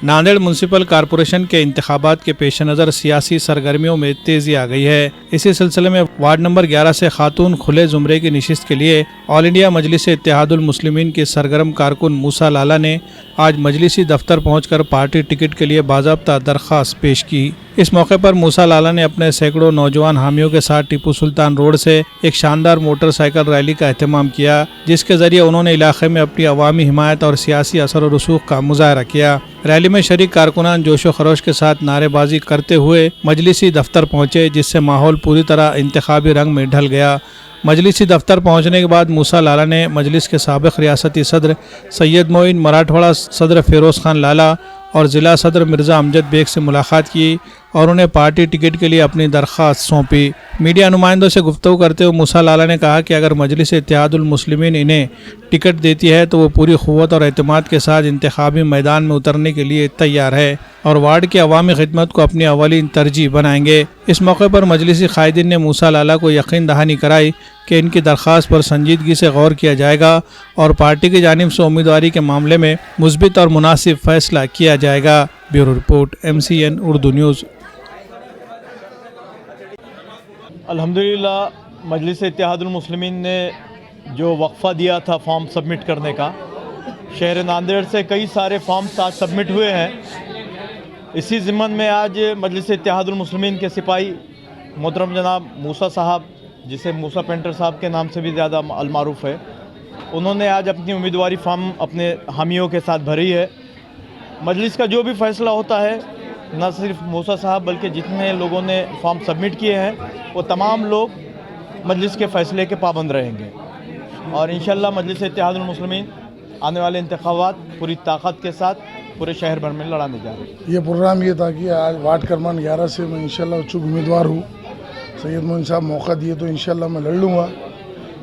Nanded municipal corporation के इंतखाबात के पेश नज़र सियासी सरगर्मियों में तेजी आ गई है। इसी सिलसिले में वार्ड नंबर 11 से खातून खुले जुमरे की नशिस्त के लिए ऑल इंडिया मजलिस इत्तेहादुल मुस्लिमीन के सरगर्म कारकुन मूसा लाला ने आज मजलिसी दफ्तर पहुंचकर पार्टी टिकट के लिए बाज़ाब्ता दरख्वास्त पेश की। इस मौके पर मूसा लाला ने अपने सैकड़ों नौजवान हामियों के साथ टीपू सुल्तान रोड से एक शानदार मोटरसाइकिल रैली का एहतमाम किया, जिसके जरिए उन्होंने इलाके में अपनी अवामी हिमायत और सियासी असर व रसूख का मुजाहरा किया। रैली में शरीक कारकुनान जोशो खरोश के साथ नारेबाजी करते हुए मजलिसी दफ्तर पहुंचे, जिससे माहौल पूरी तरह इंतखाबी रंग में ढल गया। मजलिसी दफ्तर पहुंचने के बाद मूसा लाला ने मजलिस के साबिक़ रियासती सदर सैयद मोइन, मराठवाड़ा सदर फिरोज़ खान लाला और ज़िला सदर मिर्ज़ा अमजद बेग से मुलाकात की और उन्हें पार्टी टिकट के लिए अपनी दरख्वास्त सौंपी। मीडिया नुमाइंदों से गुफ्तगू करते हुए मूसा लाला ने कहा कि अगर मजलिस इत्तेहादुल मुस्लिमीन इन्हें टिकट देती है तो वो पूरी क़ुव्वत और एतमाद के साथ इंतखाबी मैदान में उतरने के लिए तैयार है और वार्ड की अवामी खिदमत को अपनी अवलीन तरजीह बनाएंगे। इस मौके पर मजलिसी कायदीन ने मूसा लाला को यकीन दहानी कराई कि इनकी दरख्वास्त पर संजीदगी से गौर किया जाएगा और पार्टी की जानिब से उम्मीदवारी के मामले में मुस्बित और मुनासिब फैसला किया जाएगा। Bureau report, MCN Urdu news. अल्हम्दुलिल्लाह मजलिस इत्तेहादुल मुस्लिमीन ने जो वक्फ़ा दिया था फॉर्म सबमिट करने का, शहर नांदेड़ से कई सारे फॉर्म्स आज सबमिट हुए हैं। इसी ज़िम्मन में आज मजलिस इत्तेहादुल मुस्लिमीन के सिपाही मोहतरम जनाब मूसा साहब, जिसे मूसा पेंटर साहब के नाम से भी ज़्यादा अलमारूफ़ है, उन्होंने आज अपनी उम्मीदवारी फॉर्म अपने हामियों के साथ भरी है। मजलिस का जो भी फ़ैसला होता है, न सिर्फ मूसा साहब बल्कि जितने लोगों ने फॉर्म सबमिट किए हैं वो तमाम लोग मजलिस के फ़ैसले के पाबंद रहेंगे और इंशाअल्लाह मजलिस इत्तेहादुल मुस्लिमीन आने वाले इंतखाबात पूरी ताकत के साथ पूरे शहर भर में लड़ाने जा रहे हैं। ये प्रोग्राम ये था कि आज वार्ड क्रमांक 11 से मैं इंशाअल्लाह इच्छुक उम्मीदवार हूँ। सैयद मोइन साहब मौका दिए तो इंशाअल्लाह मैं लड़ लूँगा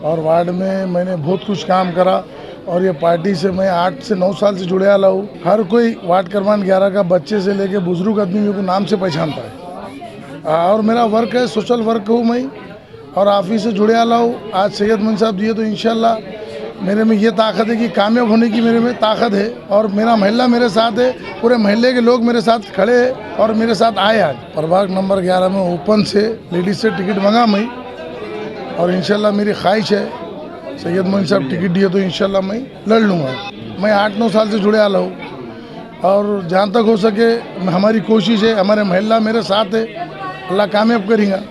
और वार्ड में मैंने बहुत कुछ काम करा और ये पार्टी से मैं 8 से 9 साल से जुड़े आला हूँ। हर कोई वार्ड क्रमांक 11 का बच्चे से लेके बुजुर्ग आदमी मेरे को नाम से पहचानता है और मेरा वर्क है सोशल वर्क हूँ मैं और ऑफिस से जुड़े आला हूँ। आज सैयद मोइन साहब दिए तो इंशाअल्लाह मेरे में ये ताकत है कि कामयाब होने की मेरे में ताकत है और मेरा महल्ला मेरे साथ है, पूरे महल्ले के लोग मेरे साथ खड़े हैं और मेरे साथ आए। आज प्रभाग नंबर 11 में ओपन से लेडीज से टिकट मंगा मैं और इंशाल्लाह मेरी ख्वाहिश है सैयद मोइन साहब टिकट दिए तो इंशाल्लाह मैं लड़ लूँगा। मैं 8-9 साल से जुड़े आला हूँ और जहाँ तक हो सके हमारी कोशिश है, हमारे महल्ला मेरे साथ है, अल्लाह कामयाब करेगा।